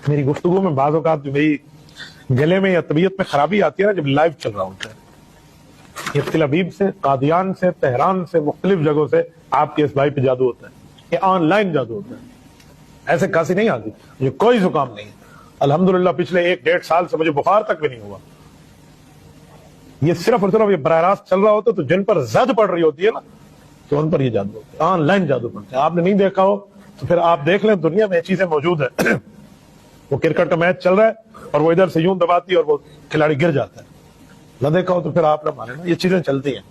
मेरी गुफ्तगू में बाज़ औक़ात जो मेरी गले में या तबीयत में खराबी आती है ना, जब लाइव चल रहा होता है, ये तिल अबीब से, कादियान से, तेहरान से, मुख्तलिफ जगहों से आपके इस भाई पे जादू होता है, ये ऑनलाइन जादू होता है। ऐसे खांसी नहीं आती, ये कोई जुकाम नहीं है। अल्हम्दुलिल्लाह पिछले 1-1.5 साल से मुझे बुखार तक भी नहीं हुआ। ये सिर्फ और सिर्फ ये बराह रास्त चल रहा होता, तो जिन पर जद पड़ रही होती है ना, तो उन पर ये जादू होता है, ऑनलाइन जादू पड़ता है। आपने नहीं देखा हो तो फिर आप देख लें, दुनिया में ये चीजें मौजूद है। वो क्रिकेट का मैच चल रहा है और वो इधर से यूं दबाती है और वो खिलाड़ी गिर जाता है, न देखा हो तो फिर आप ना माने ना, ये चीजें चलती हैं।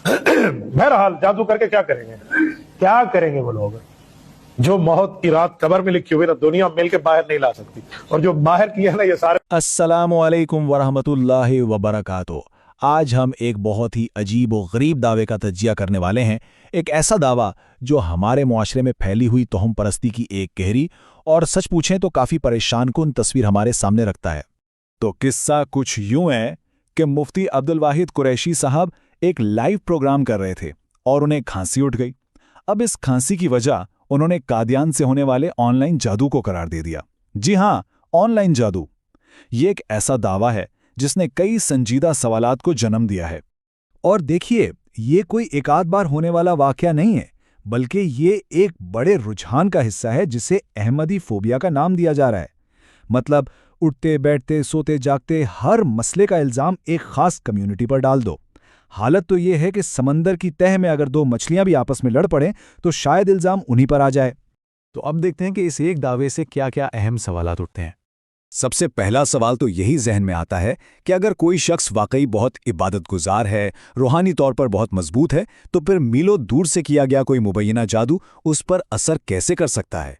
बहरहाल जादू करके क्या करेंगे, क्या करेंगे वो लोग? जो मौत की रात कब्र में लिखी हुई ना, दुनिया मिलके बाहर नहीं ला सकती, और जो बाहर की है ना, ये सारे। अस्सलामु अलैकुम वरहमतुल्लाहि वबरकातुहू। आज हम एक बहुत ही अजीब और गरीब दावे का तज्जिया करने वाले हैं। एक ऐसा दावा जो हमारे मुआशरे में फैली हुई तोहम परस्ती की एक गहरी और सच पूछें तो काफ़ी परेशान कुन तस्वीर हमारे सामने रखता है। तो किस्सा कुछ यूं है कि मुफ्ती अब्दुल वाहिद कुरैशी साहब एक लाइव प्रोग्राम कर रहे थे और उन्हें खांसी उठ गई। अब इस खांसी की वजह उन्होंने कादियान से होने वाले ऑनलाइन जादू को करार दे दिया। जी हाँ, ऑनलाइन जादू। ये एक ऐसा दावा है जिसने कई संजीदा सवालात को जन्म दिया है। और देखिए, ये कोई एक आध बार होने वाला वाकया नहीं है, बल्कि ये एक बड़े रुझान का हिस्सा है जिसे अहमदी फोबिया का नाम दिया जा रहा है। मतलब उठते बैठते सोते जागते हर मसले का इल्ज़ाम एक खास कम्युनिटी पर डाल दो। हालत तो ये है कि समंदर की तह में अगर दो मछलियां भी आपस में लड़ पड़ें तो शायद इल्ज़ाम उन्हीं पर आ जाए। तो अब देखते हैं कि इस एक दावे से क्या क्या अहम सवालात उठते हैं। सबसे पहला सवाल तो यही जहन में आता है कि अगर कोई शख्स वाकई बहुत इबादतगुजार है, रूहानी तौर पर बहुत मजबूत है, तो फिर मीलों दूर से किया गया कोई मुबैना जादू उस पर असर कैसे कर सकता है?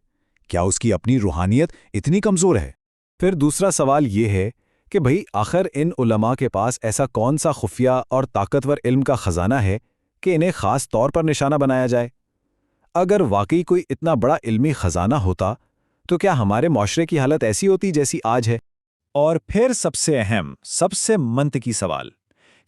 क्या उसकी अपनी रूहानियत इतनी कमज़ोर है? फिर दूसरा सवाल ये है कि भाई आखिर इन उलमा के पास ऐसा कौन सा खुफिया और ताकतवर इल्म का ख़जाना है कि इन्हें ख़ास तौर पर निशाना बनाया जाए? अगर वाकई कोई इतना बड़ा इल्मी ख़जाना होता तो क्या हमारे माशरे की हालत ऐसी होती जैसी आज है? और फिर सबसे अहम, सबसे मंतकी सवाल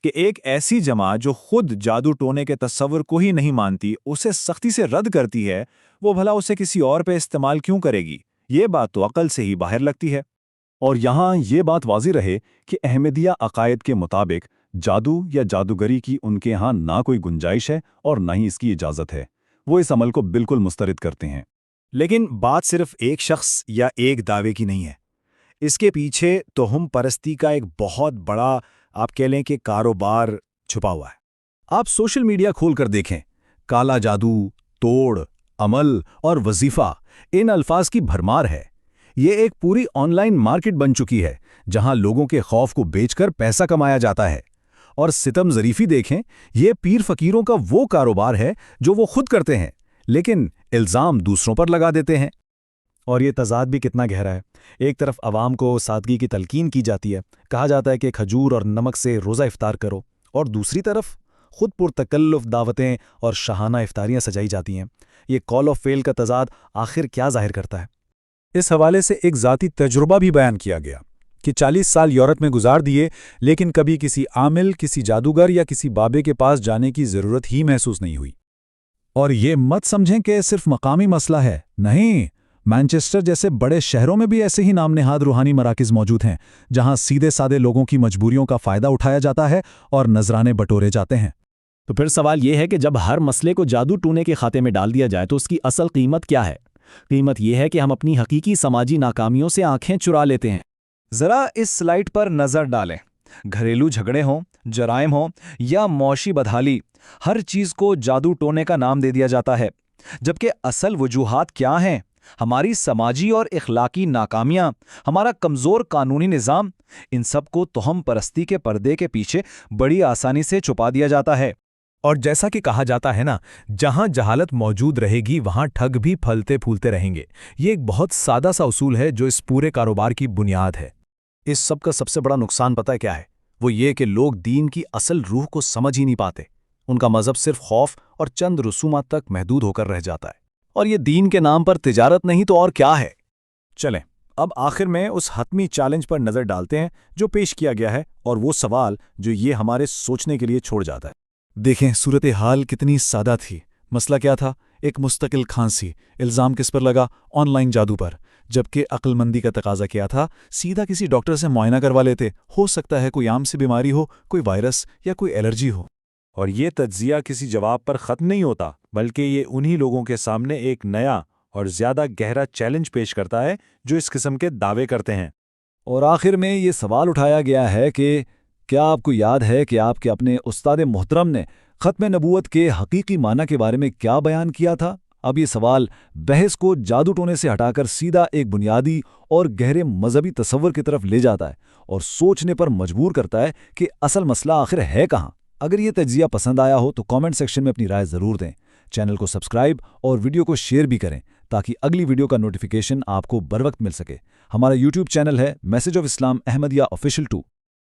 कि एक ऐसी जमात जो खुद जादू टोने के तस्वुर को ही नहीं मानती, उसे सख्ती से रद्द करती है, वो भला उसे किसी और पे इस्तेमाल क्यों करेगी? ये बात तो अकल से ही बाहर लगती है। और यहाँ ये बात वाज़ी रहे कि अहमदिया अकायद के मुताबिक जादू या जादूगरी की उनके यहाँ ना कोई गुंजाइश है और ना ही इसकी इजाज़त है। वो इस अमल को बिल्कुल मुस्तरद करते हैं। लेकिन बात सिर्फ एक शख्स या एक दावे की नहीं है। इसके पीछे तोहम परस्ती का एक बहुत बड़ा, आप कह लें कि कारोबार छुपा हुआ है। आप सोशल मीडिया खोलकर देखें, काला जादू, तोड़, अमल और वजीफा, इन अल्फाज की भरमार है। ये एक पूरी ऑनलाइन मार्केट बन चुकी है जहां लोगों के खौफ को बेचकर पैसा कमाया जाता है। और सितम ज़रीफी देखें, ये पीर फकीरों का वो कारोबार है जो वो खुद करते हैं, लेकिन इल्ज़ाम दूसरों पर लगा देते हैं। और ये तज़ाद भी कितना गहरा है। एक तरफ अवाम को सादगी की तलकीन की जाती है, कहा जाता है कि खजूर और नमक से रोज़ा इफ्तार करो, और दूसरी तरफ खुद पुरतकल्लुफ़ दावतें और शाहाना इफ्तारियाँ सजाई जाती हैं। ये कॉल ऑफ फेल का तज़ाद आखिर क्या ज़ाहिर करता है? इस हवाले से एक ज़ाती तजुर्बा भी बयान किया गया कि 40 साल यूरोप में गुजार दिए, लेकिन कभी किसी आमिल, किसी जादूगर या किसी बाबे के पास जाने की ज़रूरत ही महसूस नहीं हुई। और ये मत समझें कि सिर्फ मकामी मसला है, नहीं। मैनचेस्टर जैसे बड़े शहरों में भी ऐसे ही नाम नेहाद रूहानी मराकिज़ मौजूद हैं, जहां सीधे सादे लोगों की मजबूरियों का फ़ायदा उठाया जाता है और नजराने बटोरे जाते हैं। तो फिर सवाल ये है कि जब हर मसले को जादू टूने के खाते में डाल दिया जाए तो उसकी असल कीमत क्या है? कीमत यह है कि हम अपनी हकीकी समाजी नाकामियों से आंखें चुरा लेते हैं। ज़रा इस स्लाइड पर नज़र डालें। घरेलू झगड़े हों, जराइम हों या मौशी बदहाली, हर चीज़ को जादू टोने का नाम दे दिया जाता है, जबकि असल वजूहात क्या हैं? हमारी समाजी और इखलाकी नाकामियां, हमारा कमज़ोर कानूनी निज़ाम, इन सब को तोहम परस्ती के पर्दे के पीछे बड़ी आसानी से छुपा दिया जाता है। और जैसा कि कहा जाता है ना, जहां जहालत मौजूद रहेगी वहां ठग भी फलते फूलते रहेंगे। ये एक बहुत सादा सा उसूल है जो इस पूरे कारोबार की बुनियाद है। इस सब का सबसे बड़ा नुकसान पता है क्या है? वो ये कि लोग दीन की असल रूह को समझ ही नहीं पाते। उनका मजहब सिर्फ खौफ और चंद रसूमात तक महदूद होकर रह जाता है। और ये दीन के नाम पर तिजारत नहीं तो और क्या है? चलें, अब आखिर में उस हतमी चैलेंज पर नज़र डालते हैं जो पेश किया गया है, और वो सवाल जो ये हमारे सोचने के लिए छोड़ जाता है। देखें, सूरत हाल कितनी सादा थी, مسئلہ کیا تھا؟ ایک مستقل کھانسی۔ الزام کس پر لگا؟ آن لائن جادو پر، جبکہ عقل مندی کا تقاضا کیا تھا سیدھا کسی ڈاکٹر سے معائنہ کروا لیتے، ہو سکتا ہے کوئی عام سی بیماری ہو، کوئی وائرس یا کوئی الرجی ہو۔ اور یہ تجزیہ کسی جواب پر ختم نہیں ہوتا، بلکہ یہ انہی لوگوں کے سامنے ایک نیا اور زیادہ گہرا چیلنج پیش کرتا ہے جو اس قسم کے دعوے کرتے ہیں۔ اور آخر میں یہ سوال اٹھایا گیا ہے کہ کیا آپ کو یاد ہے کہ آپ کے اپنے استاد محترم نے ختم نبوت کے حقیقی معنی کے بارے میں کیا بیان کیا تھا؟ اب یہ سوال بحث کو جادو ٹونے سے ہٹا کر سیدھا ایک بنیادی اور گہرے مذہبی تصور کی طرف لے جاتا ہے اور سوچنے پر مجبور کرتا ہے کہ اصل مسئلہ آخر ہے کہاں۔ اگر یہ تجزیہ پسند آیا ہو تو کامنٹ سیکشن میں اپنی رائے ضرور دیں، چینل کو سبسکرائب اور ویڈیو کو شیئر بھی کریں تاکہ اگلی ویڈیو کا نوٹیفیکیشن آپ کو بروقت مل سکے۔ ہمارا یوٹیوب چینل ہے message of Islam Ahmadiyya official 2۔